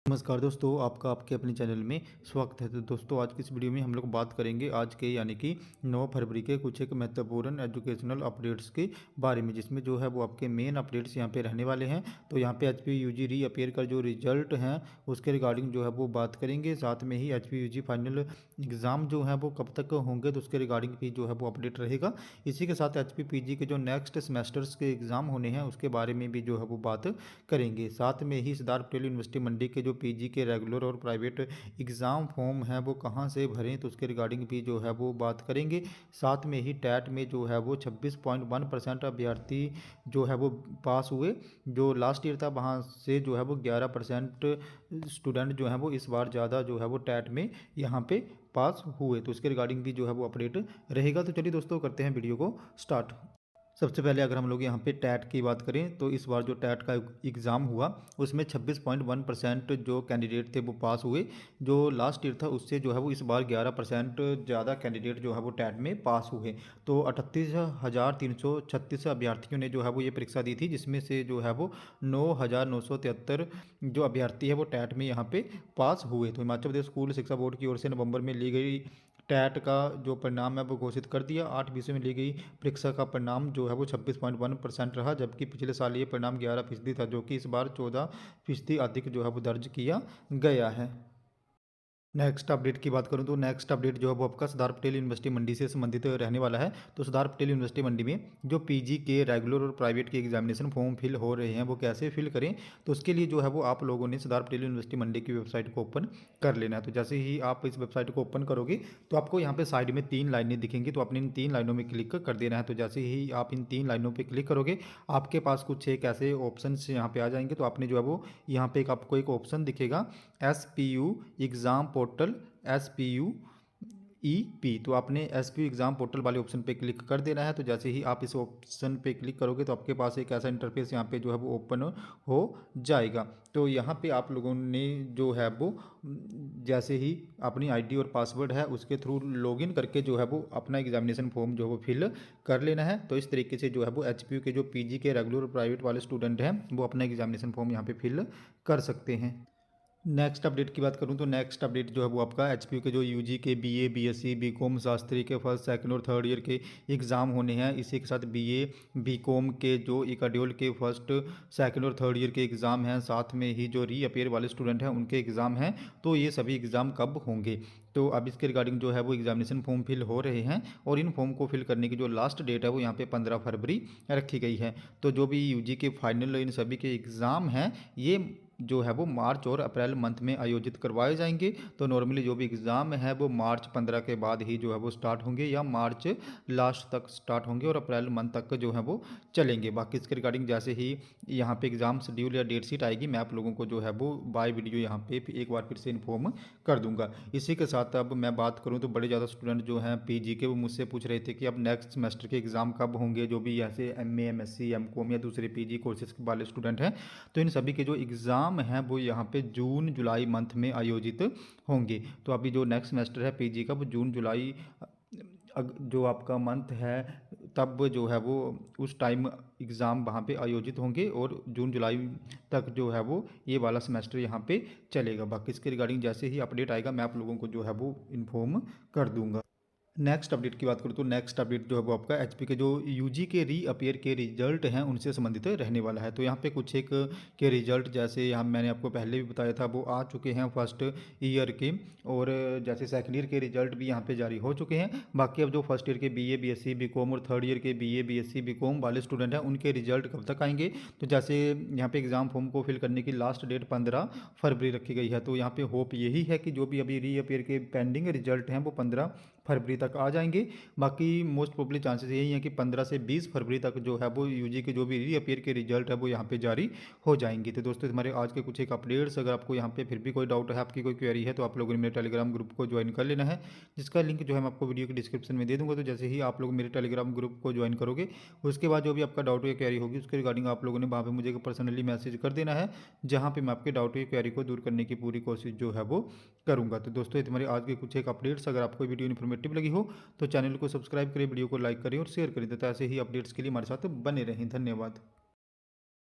नमस्कार दोस्तों, आपका आपके अपने चैनल में स्वागत है। तो दोस्तों, आज की इस वीडियो में हम लोग बात करेंगे आज के यानी कि 9 फरवरी के कुछ एक महत्वपूर्ण एजुकेशनल अपडेट्स के बारे में, जिसमें जो है वो आपके मेन अपडेट्स यहाँ पे रहने वाले हैं। तो यहाँ पे एचपीयू यूजी री अपीयर का जो रिजल्ट हैं उसके रिगार्डिंग जो है वो बात करेंगे। साथ में ही एचपीयू यूजी फाइनल एग्ज़ाम जो है वो कब तक होंगे तो उसके रिगार्डिंग भी जो है वो अपडेट रहेगा। इसी के साथ एचपी पीजी के जो नेक्स्ट सेमेस्टर्स के एग्ज़ाम होने हैं उसके बारे में भी जो है वो बात करेंगे। साथ में ही सिद्धार्थ पटेल यूनिवर्सिटी मंडी के जो पीजी के रेगुलर और प्राइवेट एग्ज़ाम फॉर्म है वो कहाँ से भरें तो उसके रिगार्डिंग भी जो है वो बात करेंगे। साथ में ही टैट में जो है वो 26.1% अभ्यर्थी जो है वो पास हुए। जो लास्ट ईयर था वहाँ से जो है वो 11% स्टूडेंट जो है वो इस बार ज़्यादा जो है वो टैट में यहाँ पे पास हुए। तो उसके रिगार्डिंग भी जो है वो अपडेट रहेगा। तो चलिए दोस्तों, करते हैं वीडियो को स्टार्ट। सबसे पहले अगर हम लोग यहाँ पे टैट की बात करें तो इस बार जो टैट का एग्ज़ाम हुआ उसमें 26.1% जो कैंडिडेट थे वो पास हुए। जो लास्ट ईयर था उससे जो है वो इस बार 11% ज़्यादा कैंडिडेट जो है वो टैट में पास हुए। तो 38,336 अभ्यर्थियों ने जो है वो ये परीक्षा दी थी, जिसमें से जो है वो 9,973 जो अभ्यर्थी है वो टैट में यहाँ पे पास हुए। तो हिमाचल प्रदेश स्कूल शिक्षा बोर्ड की ओर से नवंबर में ली गई टैट का जो परिणाम है वो घोषित कर दिया। 8 विषय में ली गई परीक्षा का परिणाम जो है वो 26.1% रहा, जबकि पिछले साल ये परिणाम 11% था, जो कि इस बार 14% अधिक जो है वो दर्ज किया गया है। नेक्स्ट अपडेट की बात करूं तो नेक्स्ट अपडेट जो है वो आपका सरदार पटेल यूनिवर्सिटी मंडी से संबंधित रहने वाला है। तो सरदार पटेल यूनिवर्सिटी मंडी में जो पीजी के रेगुलर और प्राइवेट के एग्जामिनेशन फॉर्म फिल हो रहे हैं वो कैसे फिल करें तो उसके लिए जो है वो आप लोगों ने सरदार पटेल यूनिवर्सिटी मंडी की वेबसाइट को ओपन कर लेना है। तो जैसे ही आप इस वेबसाइट को ओपन करोगे तो आपको यहाँ पे साइड में 3 लाइनें दिखेंगी, तो आपने इन 3 लाइनों में क्लिक कर देना है। तो जैसे ही आप इन 3 लाइनों पर क्लिक करोगे आपके पास कुछ एक ऐसे ऑप्शन यहाँ पे आ जाएंगे। तो आपने जो है वो यहाँ पे आपको एक ऑप्शन दिखेगा SPU exam portal SPU EP. तो आपने एसपीयू एग्ज़ाम पोर्टल वाले ऑप्शन पे क्लिक कर देना है। तो जैसे ही आप इस ऑप्शन पे क्लिक करोगे तो आपके पास एक ऐसा इंटरफेस यहाँ पे जो है वो ओपन हो जाएगा। तो यहाँ पे आप लोगों ने जो है वो जैसे ही अपनी आईडी और पासवर्ड है उसके थ्रू लॉगिन करके जो है वो अपना एग्जामिनेशन फॉर्म जो है वो फिल कर लेना है। तो इस तरीके से जो है वो एचपीयू के जो पीजी के रेगुलर और प्राइवेट वाले स्टूडेंट हैं वो अपना एग्जामिनेशन फॉर्म यहाँ पे फिल कर सकते हैं। नेक्स्ट अपडेट की बात करूं तो नेक्स्ट अपडेट जो है वो आपका एचपीयू के जो यूजी के बीए बीएससी बीकॉम शास्त्री के फर्स्ट सेकंड और थर्ड ईयर के एग्ज़ाम होने हैं। इसी के साथ बीए बीकॉम के जो इकाड्योल के फर्स्ट सेकंड और थर्ड ईयर के एग्ज़ाम हैं, साथ में ही जो रीअपेयर वाले स्टूडेंट हैं उनके एग्ज़ाम हैं। तो ये सभी एग्ज़ाम कब होंगे तो अब इसके रिगार्डिंग जो है वो एग्जामिनेशन फॉर्म फिल हो रहे हैं और इन फॉर्म को फिल करने की जो लास्ट डेट है वो यहाँ पे 15 फरवरी रखी गई है। तो जो भी यूजी के फाइनल इन सभी के एग्ज़ाम हैं ये जो है वो मार्च और अप्रैल मंथ में आयोजित करवाए जाएंगे। तो नॉर्मली जो भी एग्ज़ाम है वो मार्च 15 के बाद ही जो है वो स्टार्ट होंगे या मार्च लास्ट तक स्टार्ट होंगे और अप्रैल मंथ तक जो है वो चलेंगे। बाकी इसके रिगार्डिंग जैसे ही यहाँ पे एग्ज़ाम शेड्यूल या डेट शीट आएगी मैं आप लोगों को जो है वो बाय वीडियो यहाँ पे एक बार फिर से इन्फॉर्म कर दूंगा। इसी के साथ अब मैं बात करूँ तो बड़े ज़्यादा स्टूडेंट जो हैं पीजी के वो मुझसे पूछ रहे थे कि अब नेक्स्ट सेमेस्टर के एग्ज़ाम कब होंगे, जो भी ऐसे एमए एमएससी एमकॉम या दूसरे पीजी कोर्सेज वाले स्टूडेंट हैं। तो इन सभी के जो एग्ज़ाम हैं वो यहाँ पे जून जुलाई मंथ में आयोजित होंगे। तो अभी जो नेक्स्ट सेमेस्टर है पीजी का वो जून जुलाई जो आपका मंथ है तब जो है वो उस टाइम एग्ज़ाम वहाँ पे आयोजित होंगे और जून जुलाई तक जो है वो ये वाला सेमेस्टर यहाँ पे चलेगा। बाकी इसके रिगार्डिंग जैसे ही अपडेट आएगा मैं आप लोगों को जो है वो इन्फॉर्म कर दूंगा। नेक्स्ट अपडेट की बात करूँ तो नेक्स्ट अपडेट जो है वो आपका एचपी के जो यूजी के रीअपेयर के रिजल्ट हैं उनसे संबंधित रहने वाला है। तो यहाँ पे कुछ एक के रिजल्ट जैसे यहाँ मैंने आपको पहले भी बताया था वो आ चुके हैं फर्स्ट ईयर के, और जैसे सेकंड ईयर के रिजल्ट भी यहाँ पे जारी हो चुके हैं। बाकी अब जो फर्स्ट ईयर के बीए बीएससी बीकॉम और थर्ड ईयर के बीए बीएससी बीकॉम वाले स्टूडेंट हैं उनके रिजल्ट कब तक आएंगे तो जैसे यहाँ पे एग्ज़ाम फॉर्म को फिल करने की लास्ट डेट 15 फरवरी रखी गई है। तो यहाँ पे होप यही है कि जो भी अभी रीअपेयर के पेंडिंग रिजल्ट हैं वो 15 फरवरी तक आ जाएंगे। बाकी मोस्ट प्रोबेबली चांसेस यही हैं कि 15 से 20 फरवरी तक जो है वो यूजी के जो भी रीअपेयर के रिजल्ट है वो यहाँ पे जारी हो जाएंगे। तो दोस्तों हमारे आज के कुछ एक अपडेट्स, अगर आपको यहाँ पे फिर भी कोई डाउट है, आपकी कोई क्वेरी है तो आप लोगों ने मेरे टेलीग्राम ग्रुप को ज्वाइन कर लेना है, जिसका लिंक जो है मैं आपको वीडियो के डिस्क्रिप्शन में दे दूँगा। तो जैसे ही आप लोग मेरे टेलीग्राम ग्रुप को ज्वाइन करोगे उसके बाद जो भी आपका डाउट या क्वेरी होगी उसके रिगार्डिंग आप लोगों ने वहाँ पर मुझे पर्सनली मैसेज कर देना है, जहाँ पर मैं आपके डाउट या क्वेरी को दूर करने की पूरी कोशिश जो है वो करूँगा। तो दोस्तों तुम्हारे आज के कुछ एक अपडेट्स, अगर आपको वीडियो इन्फॉर्मेटिव लगी हो तो चैनल को सब्सक्राइब करें, वीडियो को लाइक करें और शेयर करें तथा ऐसे ही अपडेट्स के लिए हमारे साथ बने रहें। धन्यवाद।